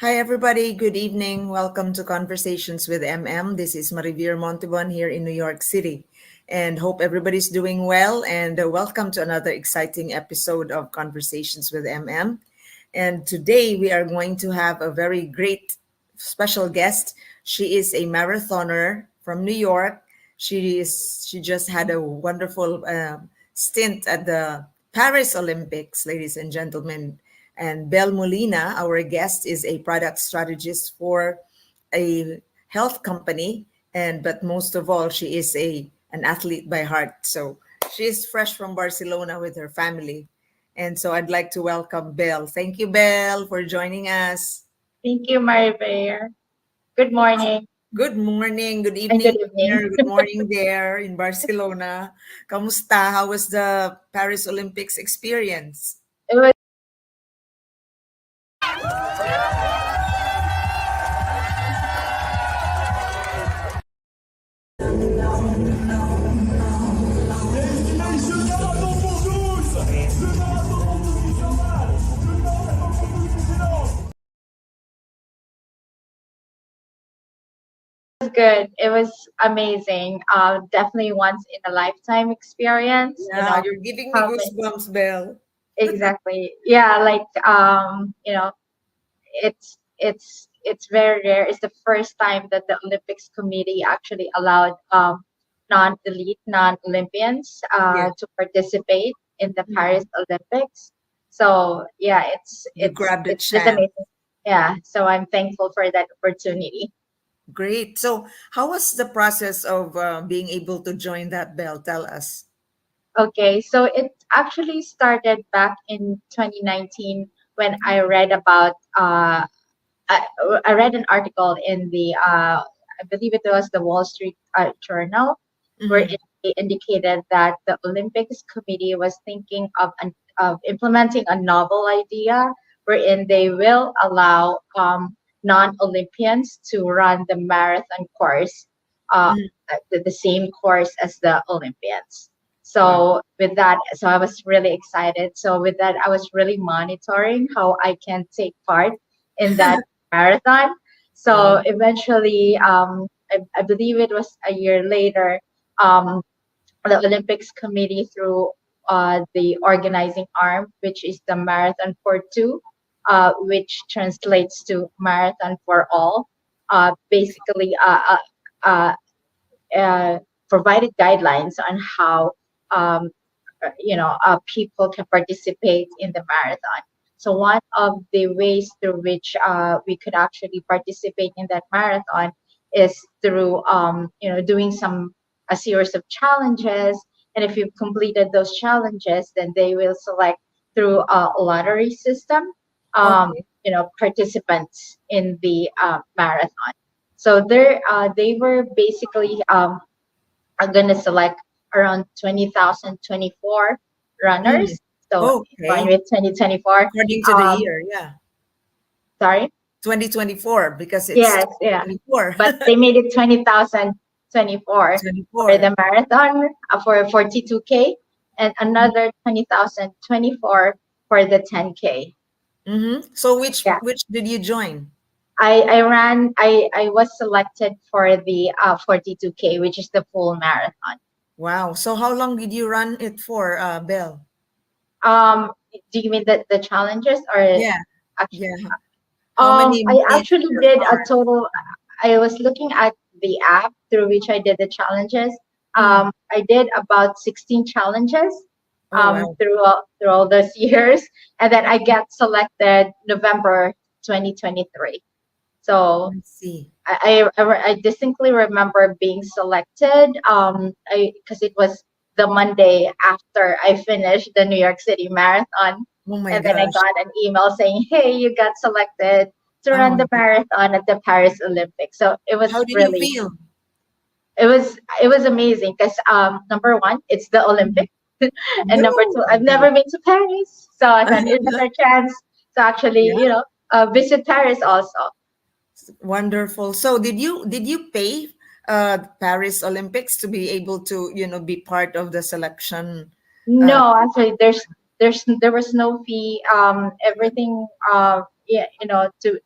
Hi, everybody. Good evening. Welcome to Conversations with MM. This is Marivir Montebon here in New York City. And hope everybody's doing well. And welcome to another exciting episode of Conversations with MM. And today we are going to have a very great special guest. She is a marathoner from New York. She just had a wonderful stint at the Paris Olympics, ladies and gentlemen. And Bel Molina, our guest, is a product strategist for a health company. And but most of all, she is a an athlete by heart. So she is fresh from Barcelona with her family. And so I'd like to welcome Bel. Thank you, Bel, for joining us. Thank you, Maribel. Good morning Good morning, good and evening good evening. here, good morning there in Barcelona. Kamusta? How was the Paris Olympics experience? It was good. It was amazing. Definitely once in a lifetime experience. Yeah, you're giving me How many, goosebumps, Belle. exactly. Yeah, it's very rare. It's the first time that the Olympics Committee actually allowed non-elite, non-Olympians Yeah, to participate in the Paris mhm. Olympics. So yeah, it's You it's grabbed a it's just chance. amazing. Yeah, so I'm thankful for that opportunity. Great. So, how was the process of being able to join that, Belle? Tell us. Okay, so it actually started back in 2019 when I read about I, I read an article in the I believe it was the Wall Street Journal, where Mm-hmm. it indicated that the Olympics Committee was thinking of implementing a novel idea wherein they will allow non-Olympians to run the marathon course, uh, the same course as the Olympians. Wow. So with that, so I was really excited. So with that, I was really monitoring how I can take part in that marathon. Oh, So eventually, I believe it was a year later, um, the Olympics Committee through the organizing arm, which is the Marathon for Two, which translates to Marathon for All, basically uh, uh, provided guidelines on how um, people can participate in the marathon. So one of the ways through which we could actually participate in that marathon is through doing a series of challenges. And if you've completed those challenges, then they will select through a lottery system, okay. participants in the marathon. So they were basically are going to select around 20,000, 24 Mm. runners. So going Okay. with 2024. According to the Um, year, yeah. sorry. 2024, because it's Yes, yeah. 2024. But they made it 20,024 for 24. the marathon for 42K and another 20,024 for the 10K. Mm-hmm. So Yeah. which did you join? I was selected for the 42K, which is the full marathon. Wow. So how long did you run it for, Belle? Um, do you mean the challenges or Yeah. actually? Yeah. How many I minutes actually per did a hour? total. I was looking at the app through which I did the challenges. Mm. I did about 16 challenges Oh, wow. through all those years, and then I get selected November 2023. So Let's see. I distinctly remember being selected. I because it was the Monday after I finished the New York City Marathon, Oh my and then I gosh. got an email saying, "Hey, you got selected to Oh run my the God. marathon at the Paris Olympics." So How did you feel? it was amazing because number one, it's the Mm. Olympics, and number Oh two, my I've never been to Paris, so I thought it was God. a chance to actually Yeah. visit Paris also. Wonderful. So did you pay Paris Olympics to be able to, be part of the selection? Uh, No, actually, there was no fee. Everything, yeah, to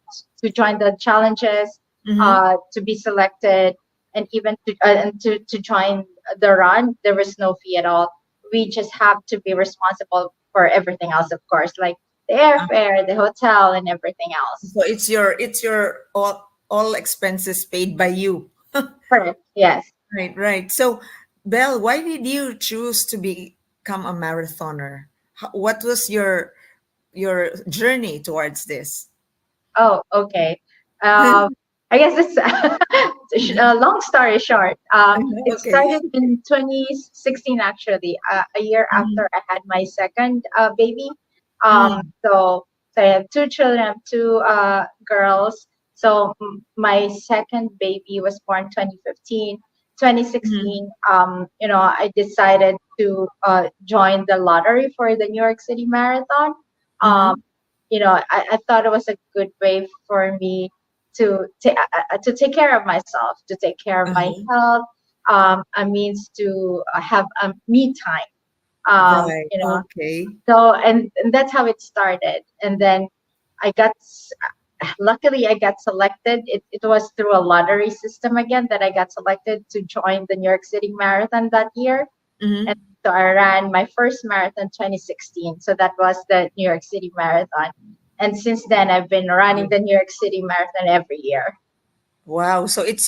join the challenges, Mm-hmm. to be selected, and even to join the run. There was no fee at all. We just have to be responsible for everything else, of course, like the airfare, the hotel, and everything else. So it's your all expenses paid by you. Correct. Yes. Right, right. So, Belle, why did you choose to become a marathoner? What was your journey towards this? Oh, okay. Um, I guess it's long story short. It Okay. started in 2016, actually, a year Mm-hmm. after I had my second baby. Mm-hmm. So I have two children, I have two girls. So my second baby was born 2015. 2016, I decided to join the lottery for the New York City Marathon. Um, Mm-hmm. I thought it was a good way for me to take care of myself, to take care of my Uh-huh. health, a means to have a me time. Right. Okay. So and that's how it started. And then I got, luckily, I got selected. It was through a lottery system again that I got selected to join the New York City Marathon that year. And Mm-hmm. so I ran my first marathon 2016. So that was the New York City Marathon. And since then, I've been running the New York City Marathon every year. Wow. So it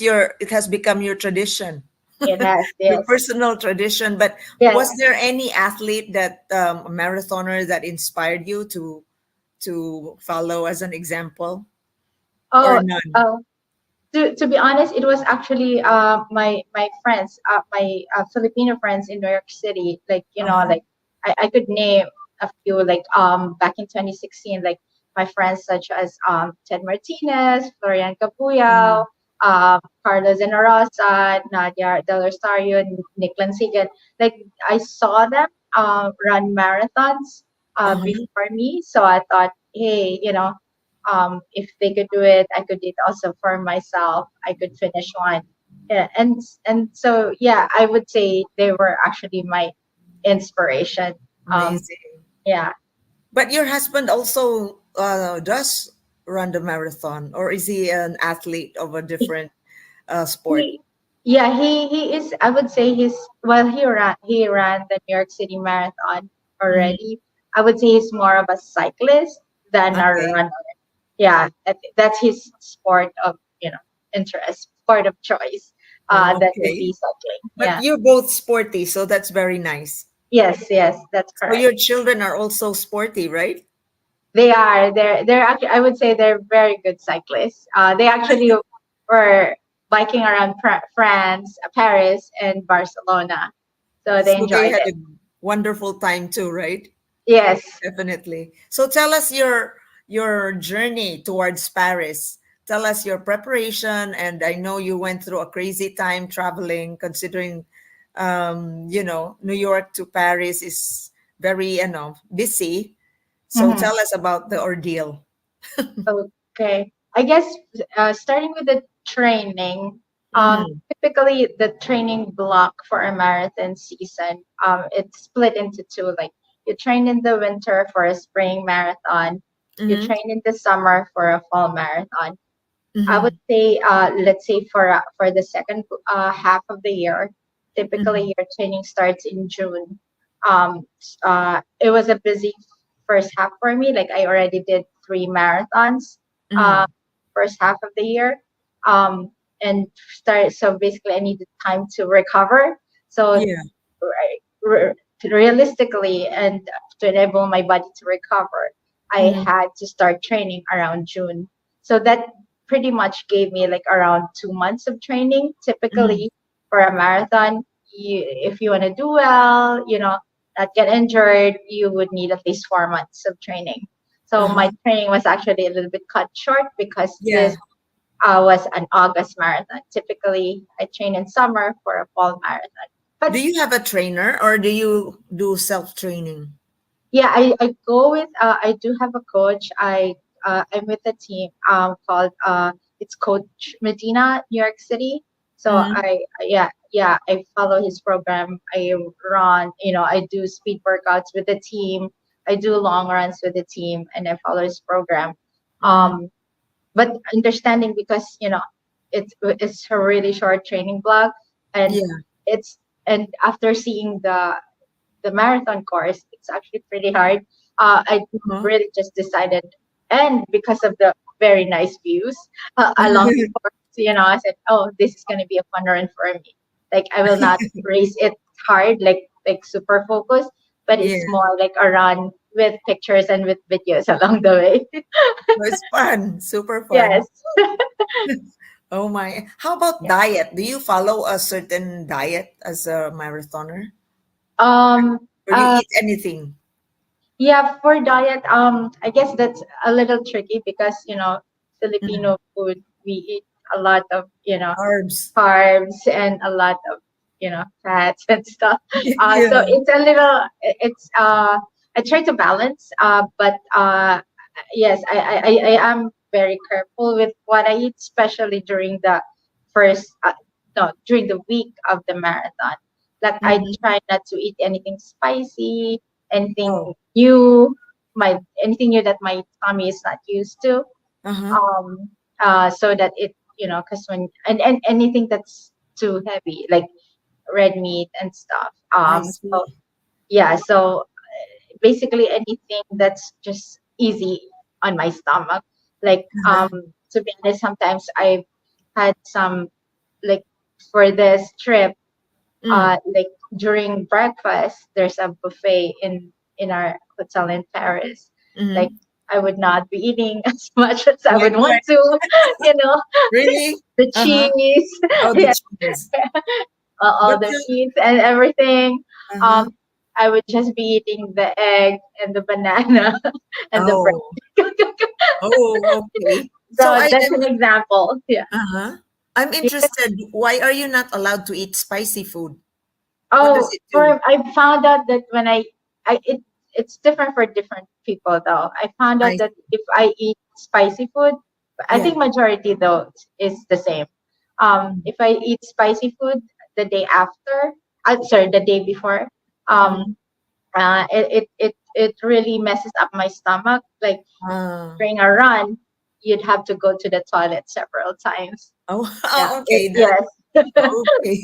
has become your tradition, It has your this. personal tradition. But was Yes. there any athlete that a marathoner that inspired you to follow as an example, or Oh, none? uh, to be honest, it was actually my friends, my Filipino friends in New York City. Like, Uh-huh. like I could name a few, like back in 2016, like my friends such as Ted Martinez, Florian Capuyao, Mm-hmm. Carlos Enorosa, Nadia Del Rosario, Nick Lansigan. Like, I saw them run marathons Uh-huh. before me, so I thought, hey, if they could do it, I could do it also for myself. I could finish one. Yeah, and so yeah, I would say they were actually my inspiration. Um, Amazing. yeah, But your husband also does run the marathon, or is he an athlete of a different sport? he, yeah, he is. I would say he ran the New York City Marathon Mhm. already. I would say he's more of a cyclist than a Okay. runner. Yeah, that's his sport of interest, sport of choice. Oh, That would okay. be cycling. But Yeah. you're both sporty, so that's very nice. Yes, yes, that's So correct. your children are also sporty, right? They are. They're actually. I would say they're very good cyclists. They actually were biking around France, Paris, and Barcelona, so they So they enjoyed had it. a wonderful time too, right? Yes. Definitely. So tell us your journey towards Paris. Tell us your preparation, and I know you went through a crazy time traveling, considering, New York to Paris is very, busy. So Mhm. tell us about the ordeal. Okay. I guess starting with the training. Mm-hmm. Typically, the training block for a marathon season, it's split into two. Like, you train in the winter for a spring marathon. You Mm-hmm. train in the summer for a fall marathon. I would Mm-hmm. say, let's say for the second half of the year, Mm-hmm. typically your training starts in June. It was a busy first half for me. Like, I already did three marathons, Mm-hmm. uh, first half of the year, um, and start. So basically, I needed time to recover. So Yeah. re- re- realistically, and to enable my body to recover, I Mm-hmm. had to start training around June. So that pretty much gave me like around 2 months of training. Mm-hmm. Typically, for a marathon, if you want to do well, not get injured, you would need at least 4 months of training. So my Uh-huh. training was actually a little bit cut short because Yeah. this was an August marathon. Typically, I train in summer for a fall marathon. Do But you have a trainer, or do you do self-training? yeah, I go with I do have a coach. I'm with a team called it's Coach Medina, New York City. So Mm-hmm. yeah, I follow his program. I run, I do speed workouts with the team. I do long runs with the team, and I follow his program. Mm-hmm. But understanding, because it's a really short training block, and Yeah. it's and after seeing the marathon course, it's actually pretty hard. I Uh-huh. really just decided, and because of the very nice views along the course, I said, oh, this is going to be a fun run for me. Like, I will not race it hard, like super focused, but Yeah. it's more like a run with pictures and with videos along the way. Well, it's fun. Super fun. Yes. Oh my. How about Yeah. diet? Do you follow a certain diet as a marathoner? Um. Or you eat anything? Yeah, for diet, I guess that's a little tricky because, Mm. Filipino food, we eat a lot of, Carbs. carbs and a lot of, fats and stuff. So Yeah. it's a little, I try to balance, but yes, I am very careful with what I eat, especially during the first, no, during the week of the marathon. Like, I Mm-hmm. try not to eat anything spicy, anything Oh. new, anything new that my tummy is not used to. Uh-huh. So that because and anything that's too heavy, like red meat and stuff. I So see. yeah, so basically anything that's just easy on my stomach. Like, Uh-huh. to be honest, sometimes I've had some, like, for this trip, Mm. like during breakfast, there's a buffet in our hotel in Paris. Like, Mm-hmm. I would not be eating as much as I Yeah, would want right. to, you know, Really? the Uh-huh. cheese, Oh, the yeah, cheese. all But the meat and everything. uh-huh. Um, I would just be eating the egg and the banana and the bread. Oh. Oh, okay. So So I that's am an example. Yeah. uh-huh. I'm Yeah. interested. Why are you not allowed to eat spicy food? What does Oh, it do? for I found out that when it's different for different people though. I found out I that if I eat spicy food, I yeah. think majority though is the same. If I eat spicy food the day after, sorry, the day before, um, Mm-hmm. it really messes up my stomach. Like, Ah. during a run, you'd have to go to the toilet several times. Oh, Yeah, oh, okay. yes. Okay.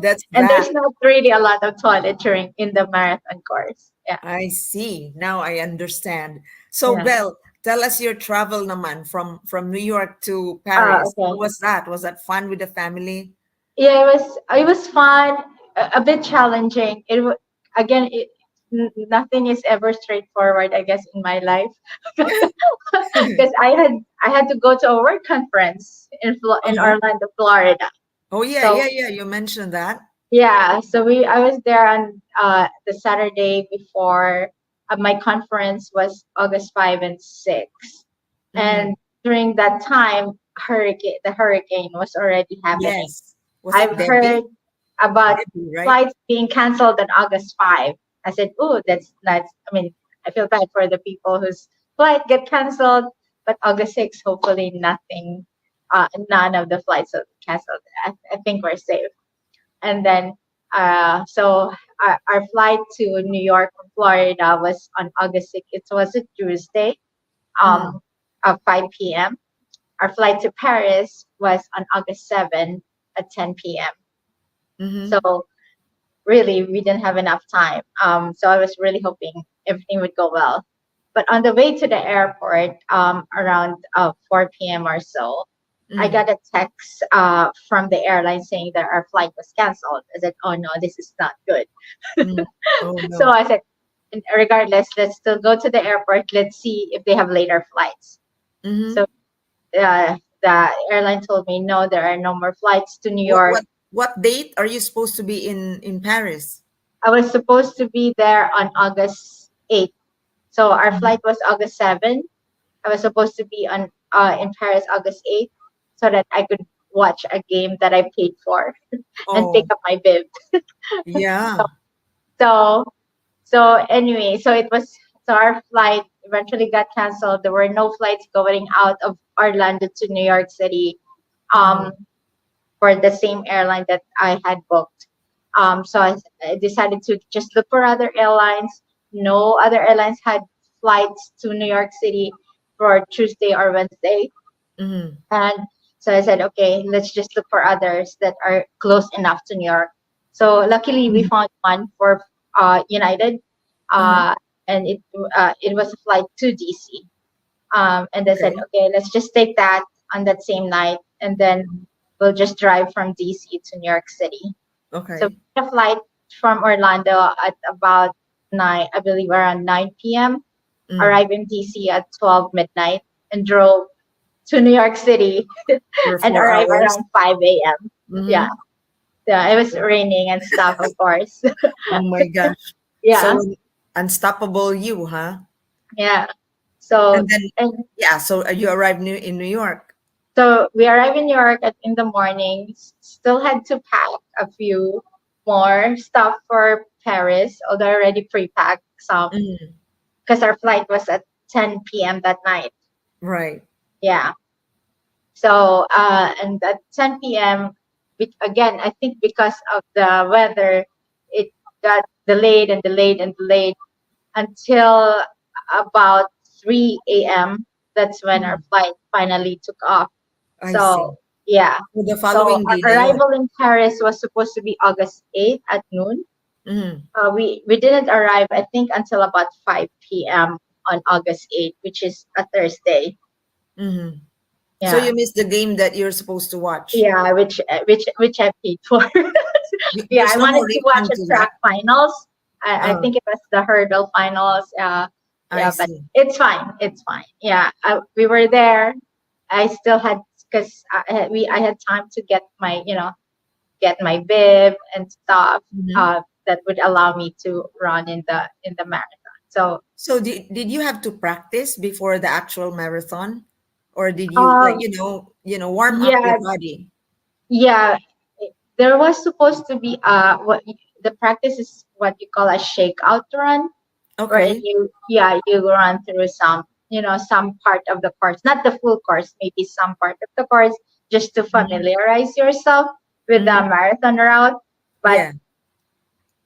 That's And bad. there's not really a lot of toilet during in the marathon course. Yeah, I see. Now I understand. So, yeah. Belle, tell us your travel naman from New York to Paris. How Okay. was that? Was that fun with the family? Yeah, it was fun, a bit challenging. Again, nothing is ever straightforward, I guess, in my life, because I had to go to a work conference in Uh-huh. Orlando, Florida. Oh yeah, So yeah, yeah. You mentioned that. yeah, so I was there on the Saturday before. My conference was August 5 and 6, Mm-hmm. and during that time, the hurricane was already happening. Yes. Was it I've heard Debbie? about Debbie, right? flights being canceled on August 5. I said, "Oh, that's." I mean, I feel bad for the people whose flight get canceled, but August 6, hopefully none of the flights will be canceled. I think we're safe. And then, so our flight to New York from Florida was on August 6. It was a Tuesday, Mm. um, at 5 p.m. Our flight to Paris was on August 7 at 10 p.m. Mm-hmm. So really, we didn't have enough time. So I was really hoping everything would go well. But on the way to the airport, around 4 p.m. or so, I Mm. got a text from the airline saying that our flight was canceled. I said, "Oh no, this is not good." Mm. Oh So no. I said, regardless, let's still go to the airport. Let's see if they have later flights. Mm-hmm. So the airline told me, no, there are no more flights to New What York. what what date are you supposed to be in Paris? I was supposed to be there on August 8. So our Mhm. flight was August 7. I was supposed to be in Paris August 8, so that I could watch a game that I paid for and pick Oh, up my bib. yeah. So so anyway, so our flight eventually got canceled. There were no flights going out of Orlando to New York City, Mm-hmm. um, for the same airline that I had booked. So I decided to just look for other airlines. No other airlines had flights to New York City. for Tuesday or Wednesday. Mm-hmm. And so I said, okay, let's just look for others that are close enough to New York. So luckily we found one for United, Uh-huh. uh, and it was a flight to DC. And I said, Okay. okay, let's just take that on that same night, and then we'll just drive from DC to New York City. So Okay. we had a flight from Orlando at about 9, I believe around 9 p.m. Mm. Arrived in DC at 12 midnight and drove to New York City For and four arrived hours. around 5 a.m. Yeah, Mm-hmm. yeah, it was raining and stuff, of course. Oh my gosh. Yeah, So unstoppable you, huh? yeah. So And then, and yeah, so you arrived in New York. so we arrived in New York in the morning. Still had to pack a few more stuff for Paris, although I already pre-packed some Mm. because our flight was at 10 p.m. that night. Right. Yeah. So and at 10 p.m. Again, I think because of the weather, it got delayed and delayed and delayed until about 3 a.m. That's when our Mm. flight finally took off. I So see. yeah. So the So following day our na yon. arrival in Paris was supposed to be August 8th at noon. Mm. We didn't arrive, I think, until about 5 p.m. on August 8th, which is a Thursday. Mm-hmm. So Yeah. you missed the game that you're supposed to watch. Yeah, which I paid for. Yeah, There's I no more wanted to watch refund a to track that. finals. I Oh, think it was the hurdle finals. I Yeah, but see. it's fine. It's fine. Yeah, we were there. I still had because I had time to get my get my bib and stuff Hmm. that would allow me to run in the marathon. So So did you have to practice before the actual marathon, or did you like um warm up your yeah, body? yeah, there was supposed to be the practice is what you call a shakeout run, wherein Okay. you run through some part of the course, not the full course, maybe some part of the course, just to Hmm. familiarize yourself with the Hmm. marathon route. But Yeah.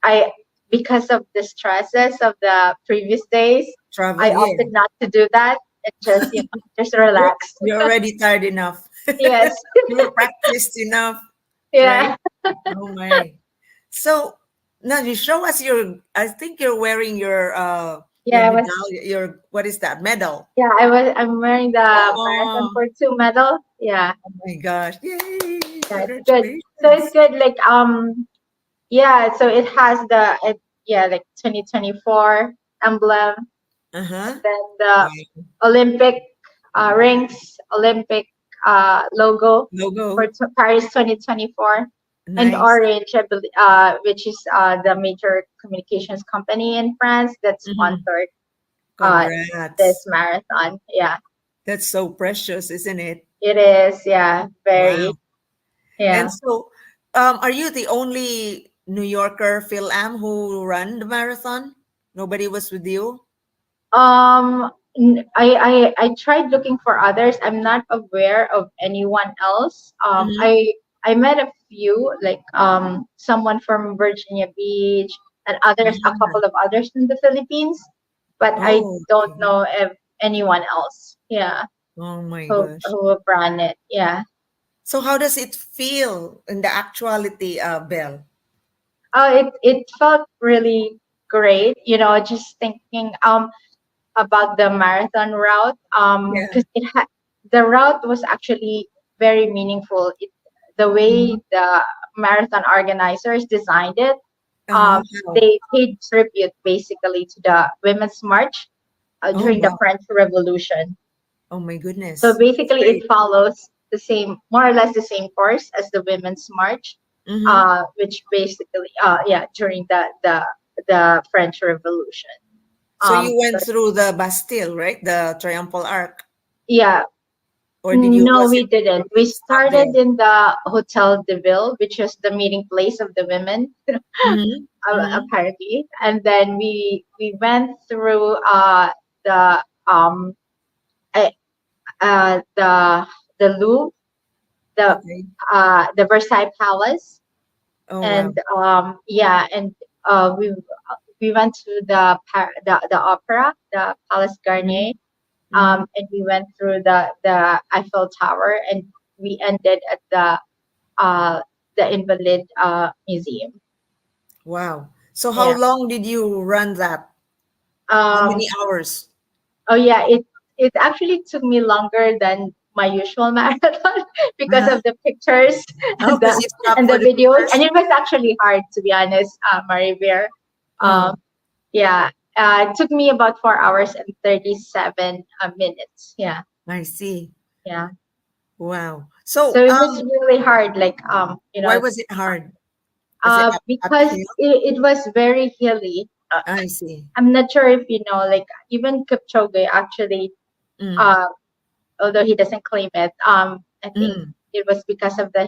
I because of the stresses of the previous days, Travel. I Yeah. opted not to do that and just just You're relax. you're already tired enough. Yes. You were practiced enough, Yeah. right? Oh my. So now you show us your. I think you're wearing your Yeah, I was medallion. Your what is that medal? yeah, I'm wearing the marathon Oh, for two medal. Yeah. oh my gosh! Yay! Yeah, it's good. So it's Congratulations! good. Like yeah, so it has yeah, like 2024 emblem, Uh and huh. then the Wow. Olympic rings, Olympic logo for Logo. Paris 2024, and Nice. orange, I believe, which is the major communications company in France that Mm-hmm. sponsored uh this Congrats. marathon. Yeah, That's so precious, isn't it? it is. Yeah, very. Wow. And Yeah. so, are you the only New Yorker FilAm who ran the marathon? Nobody was with you? I tried looking for others. I'm not aware of anyone else. Mm-hmm. I met a few, like someone from Virginia Beach and others, a Uh-huh. couple of others in the Philippines, but I Oh, don't okay. know if anyone else. Yeah, Oh my gosh. who ran it. Yeah. So how does it feel in the actuality, Belle? It felt really great. Just thinking about the marathon route Yeah. because the route was actually very meaningful. The way Mhm. the marathon organizers designed it, Uh-huh. How? they paid tribute basically to the women's march Oh, during the wow. French Revolution. Oh my So goodness. That's basically it great. follows the same, more or less the same course as the women's march, Mm-hmm. which basically yeah, during the French Revolution. So you So went through the Bastille, right? The Triumphal Arch, yeah. or No, was we it didn't. you We stop there? started in the Hotel de Ville, which was the meeting place of the women, Mm-hmm. Mm-hmm. apparently. And then we went through the uh, the Louvre, the Okay. the Versailles Palace, Oh, wow. and yeah, and we went to the opera, the Palace Mm-hmm. Garnier, Mm-hmm. And we went through the Eiffel Tower, and we ended at uh the Invalid Museum. Wow. So how Yeah. long did you run that? How Um. many hours? Oh yeah. It actually took me longer than my usual marathon because Uh-huh. of the pictures Oh, because you stopped and the for the videos, and pictures? it was actually hard, to be honest, Maribir. Oh, Um. Yeah. It took me about 4 hours and 37 minutes. Yeah. I see. Yeah. Wow. So So, it was really hard, like why was it hard? Was it because uphill? it was very hilly. I see. I'm not sure if you know, like even Kipchoge actually, Mm. uh, although he doesn't claim it, I think Mm. it was because of the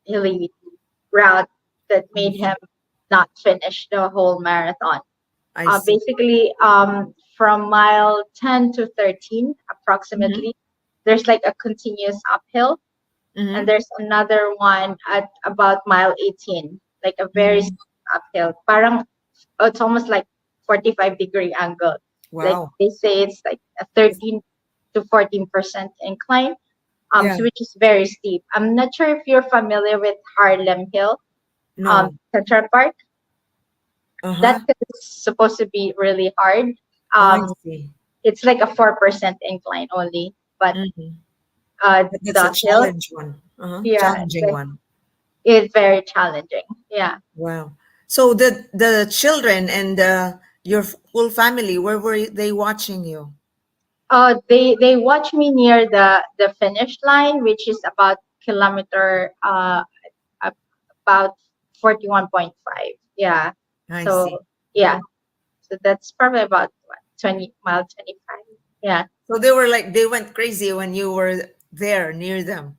hilly route that I made him see. not finish the whole marathon. I see. Basically, from mile 10 to 13, Mm-hmm. approximately, there's like a continuous uphill, and Mm-hmm. there's another one at about mile 18, like a very Mm. steep uphill. Parang it's almost like 45-degree angle. Like Wow. they say it's like a It's, 13 to 14% incline, yeah. so which is very steep. I'm not sure if you're familiar with Harlem Hill, No. Central Park. That Uh-huh. is supposed to be really hard. Oh, I Um, see. it's like a 4% incline only, but Mm-hmm. But that's a the hill, challenge one. Uh-huh. yeah, Challenging one. it's very challenging. Yeah. Wow. So the children and your whole family, where were they watching you? They watch me near the finish line, which is about kilometer about 41.5. Yeah. I see. So yeah. So that's probably about what, 20 mile 25. Yeah. So they were like they went crazy when you were there near them.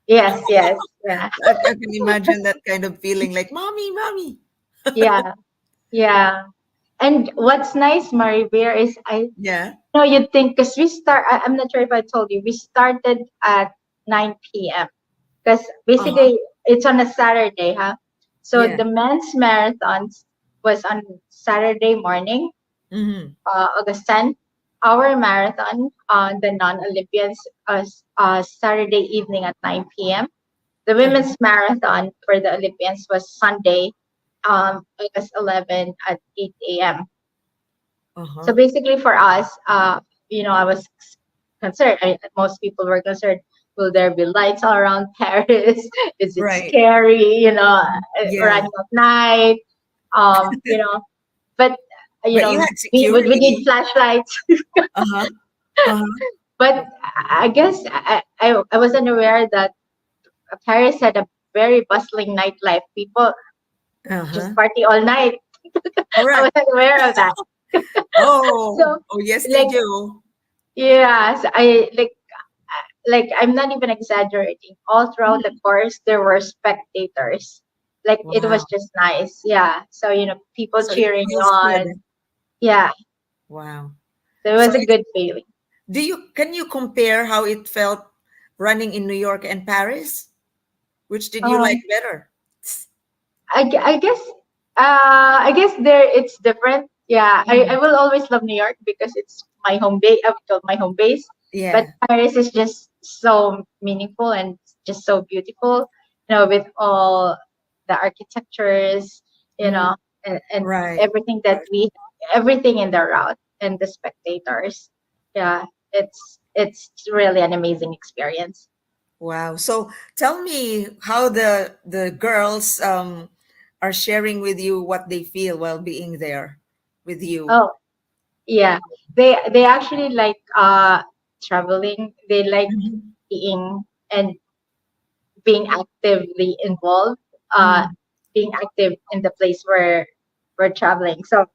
Yes. Yes. Yeah. I can imagine that kind of feeling like mommy, mommy. Yeah. Yeah. And what's nice, Mary Bear, is I Yeah. know you'd think because I'm not sure if I told you we started at 9 p.m. because Uh-huh. basically it's on a Saturday, huh? So Yeah. the men's marathons was on Saturday morning, Mm-hmm. August 10th. Our marathon on the non-Olympians Saturday evening at 9 p.m. The Uh-huh. women's marathon for the Olympians was Sunday, August 11 at 8 a.m. So Uh-huh. basically for us, I was concerned. Most people were concerned. Will there be lights all around Paris? Is it Right. scary? Yeah. Running at night. But But you had we need security. flashlights. Uh-huh. Uh-huh. But I guess I was unaware that Paris had a very bustling nightlife. People just Uh-huh. party all night. I Correct. wasn't aware of that. Oh, So oh yes they like do. yeah, so I like I'm not even exaggerating. All throughout the Mhm. course, there were spectators. Like it was Wow. just nice. Yeah. So people So it cheering you feels good. on. Yeah. Wow. So it So was a good feeling. can you compare how it felt running in New York and Paris? Which did you like Um, better? I guess there it's different. Yeah, I Mm. will always love New York because it's my home base. I would call my home base. But Yeah. Paris is just so meaningful and just so beautiful. With all the architectures, Mm. and Right. everything everything in the route and the spectators. Yeah, it's really an amazing experience. Wow. So tell me how the girls are sharing with you what they feel while being there with you. Oh, yeah, they actually like traveling. They like Mhm. being and being actively involved, uh, Mhm. being active in the place where we're traveling. So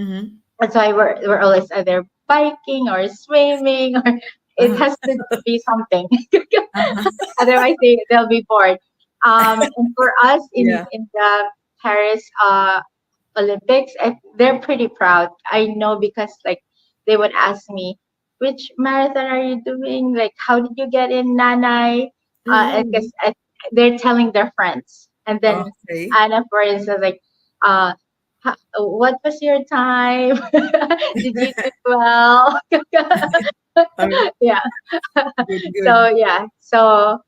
Mhm. that's why we're always either biking or swimming, or it Uh-huh. has to be something. Uh-huh. Otherwise, they'll be bored. And for us in Yeah. the Paris Olympics, they're pretty proud. I know because like they would ask me, which marathon are you doing? Like, how did you get in, Nanai? And because Mhm. they're telling their friends. And then Okay. Anna, for instance, like, what was your time? Did you do well? Okay, Yeah. good, good. So yeah, so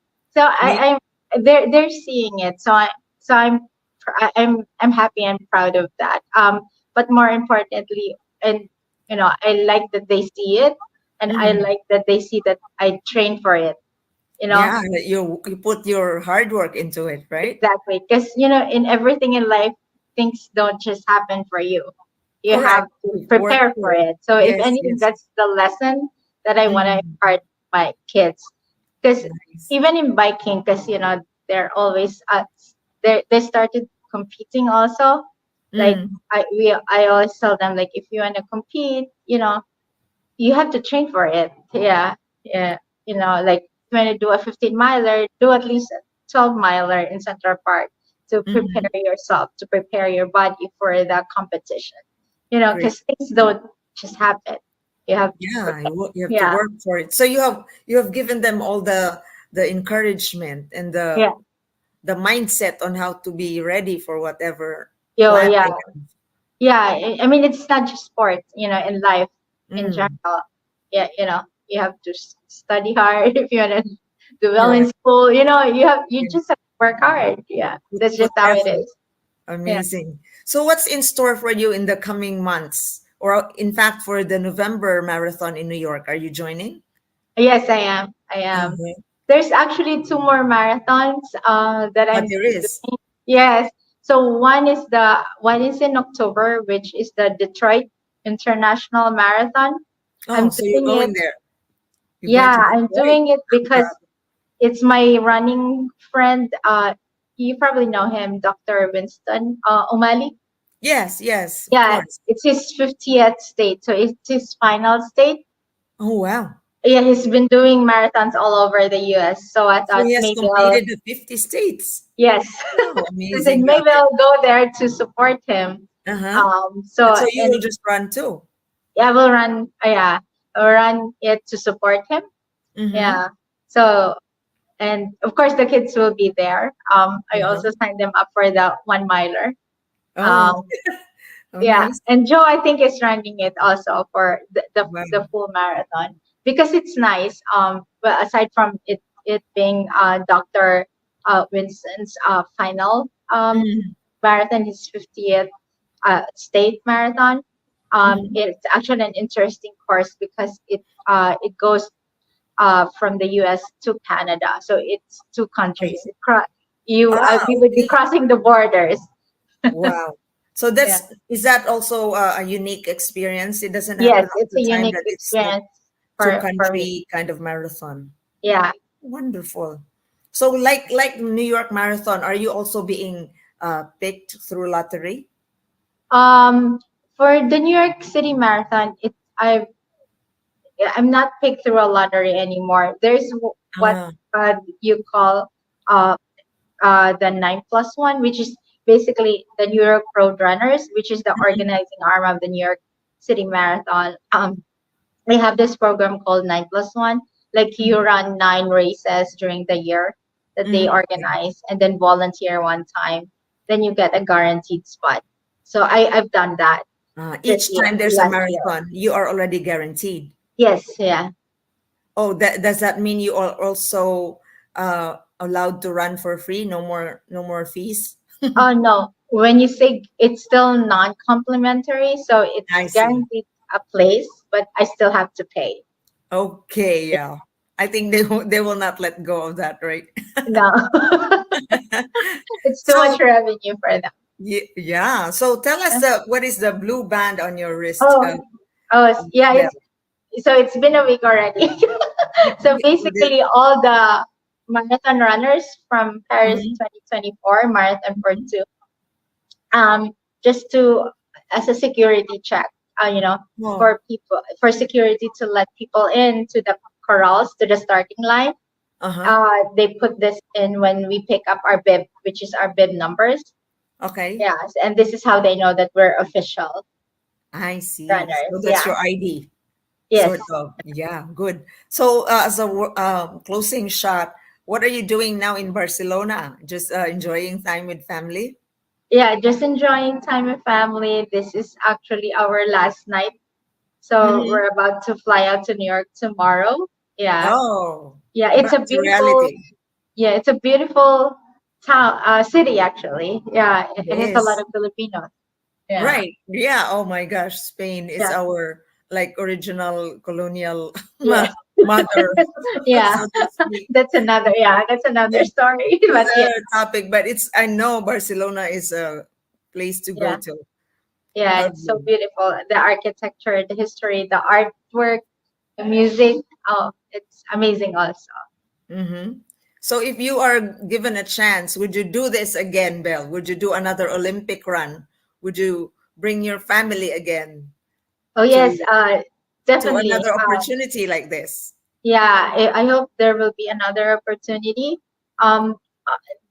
Me, they're seeing it. So I'm happy and proud of that. But more importantly, and I like that they see it, and I mm, like that they see that I train for it. You know, yeah, you put your hard work into it, right? exactly, because in everything in life, things don't just happen for you. You have Correct. to You work prepare for for it. it. So if Yes, anything, yes. that's the lesson that I want to Mm, impart my kids. Because nice. even in biking, because they're always they started competing also. Like Mm, I always tell them, like, if you want to compete, you have to train for it. Yeah, yeah. Like, if you want to do a 15 miler, do at least a 12 miler in Central Park to prepare mm, yourself, to prepare your body for the competition. great. Because things don't just happen. You have to Yeah, prepare. you have to Yeah, work for it. So you have given them all the encouragement and yeah. the mindset on how to be ready for whatever Yo, plan yeah, they yeah. I mean, it's not just sports. In life have. in Mm, general. Yeah, you have to study hard if you want to do well in correct. school. You Yes. just have to work hard. Yeah, that's Put just how it effort. is. Yeah. Amazing. So what's in store for you in the coming months? Or in fact for the November marathon in New York? Are you joining? Yes, I am. I am. Uh-huh. There's actually two more marathons that Oh, I'm there is. doing. Yes. So one is in October, which is the Detroit International Marathon. I'm Oh, so you're doing it. going there. You're going Yeah, to I'm Detroit. doing it I'm because proud. it's my running friend. You probably know him, Dr. Winston O'Malley. Yes, yes, of Yeah, course. it's his 50th state, so it's his final state. Oh, wow. Yeah, he's been doing marathons all over the U.S. So I So thought he has maybe I'll completed the 50 states. yes, Wow, I said amazing. maybe I'll go there to support him. Uh-huh. So So you and will just run too. yeah, we'll run. Yeah, I'll run it to support him. Mm-hmm. Yeah. So and of course the kids will be there. I also Uh-huh. signed them up for the 1 miler. Oh, Um, yeah, amazing. and Joe I think is running it also for Wow. the full marathon because it's nice. But aside from it being Dr. Winston's final Mm-hmm. marathon, his 50th state marathon. Mm-hmm. It's actually an interesting course because it goes from the U.S. to Canada, so it's two countries. We would be Okay. crossing the borders. Wow. So Yeah. is that also a unique experience? It doesn't Yes, happen all it's the a time unique that it's the experience two for me. country kind of marathon. Yeah. Wonderful. So like New York Marathon, are you also being picked through lottery? Um, for the New York City Marathon, I'm not picked through a lottery anymore. There's what Ah, you call uh, the 9+1, which is basically the New York Road Runners, which is the organizing arm of the New York City Marathon. They have this program called 9+1. Like you run 9 races during the year that they mhm. organize, and then volunteer one time. Then you get a guaranteed spot. So I've done that this Each year, time there's a last year. marathon, you are already guaranteed. Yes, yeah. Oh, does that mean you are also allowed to run for free? No more fees. Oh no, when you say it's still non-complimentary, so it's I see. guaranteed a place, but I still have to pay. Okay, yeah. I think they will not let go of that, right? No, it's too So much revenue for them. yeah. So tell us what is the blue band on your wrist? Oh, oh, yeah. Bell. It's been a week already. So basically, all the marathon runners from Paris Mhm. 2024 marathon for two, um, just to as a security check, Oh, for people for security to let people in to the corrals to the starting line. uh-huh. They put this in when we pick up our bib, which is our bib numbers. Okay. Yes, and this is how they know that we're official I see. So runners. that's Yeah. your ID, Yes. sort of. Yeah, good. So as a closing shot, what are you doing now in Barcelona? Just enjoying time with family? Yeah, just enjoying time with family. This is actually our last night. So Mm-hmm. we're about to fly out to New York tomorrow. Yeah. Oh, Yeah, it's a back to beautiful, reality. yeah, it's a beautiful town, city actually. Yeah, It it has a lot is. of Filipinos. Yeah. Right. Yeah. Oh my gosh. Spain is Yeah. our like original colonial Yeah. mother, Yeah. so to speak. That's another story. But yeah, Topic, but it's I know Barcelona is a place to go yeah. to. Yeah, it's so Lovely. beautiful. The architecture, the history, the artwork, the music. Oh, it's amazing also. Mm-hmm. So if you are given a chance, would you do this again, Belle? Would you do another Olympic run? Would you bring your family again Oh to yes, definitely. another opportunity like this? Yeah, I hope there will be another opportunity. Um,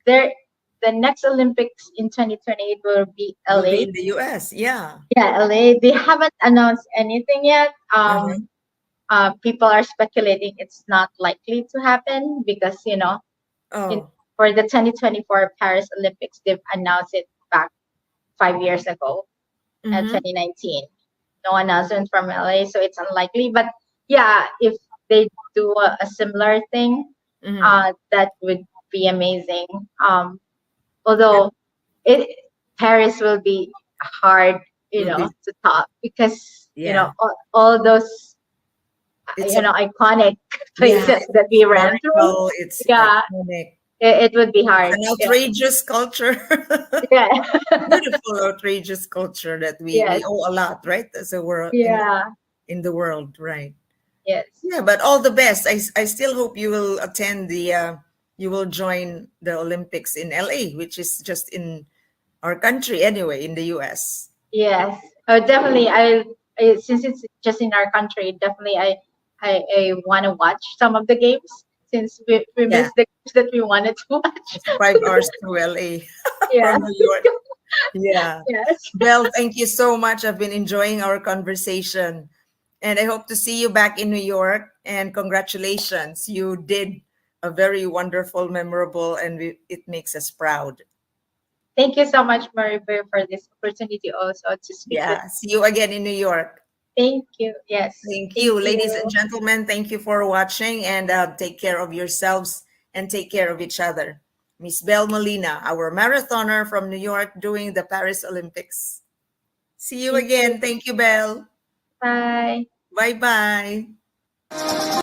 there, the next Olympics in 2028 will be Will be LA. in the US. Yeah. Yeah, LA. They haven't announced anything yet. Uh-huh. People are speculating it's not likely to happen because in, Oh. for the 2024 Paris Olympics, they've announced it back 5 years ago, Mm-hmm. 2019. No announcement from LA, so it's unlikely. But yeah, if they do a similar thing, Mm-hmm. that would be amazing. Although it Paris will be hard, Will be to top because yeah. all those It's a iconic yeah, places it's that we ran through. historical, it's Yeah, iconic. it would be It's hard. an Yeah, outrageous culture. yeah, Beautiful outrageous culture that we yes, owe a lot, right? As a world yeah, in the world, right? yes, Yeah, but all the best. I still hope you will attend the you will join the Olympics in LA, which is just in our country anyway, in the US. yes. Definitely. Since it's just in our country, definitely I want to watch some of the games since we Yeah, missed the games that we wanted to watch. it's 5 hours to LA Yeah. from New York. Yeah. Yes. Belle, thank you so much. I've been enjoying our conversation. And I hope to see you back in New York. And congratulations. You did a very wonderful, memorable, and it makes us proud. Thank you so much, Maribel, for this opportunity also to speak with. Yeah. See you again in New York. Thank you. Yes. Thank Thank you, ladies and you. gentlemen. Thank you for watching and take care of yourselves and take care of each other. Miss Bel Molina, our marathoner from New York doing the Paris Olympics. See you Thank you. again. Thank you, Belle. Bye. Bye bye.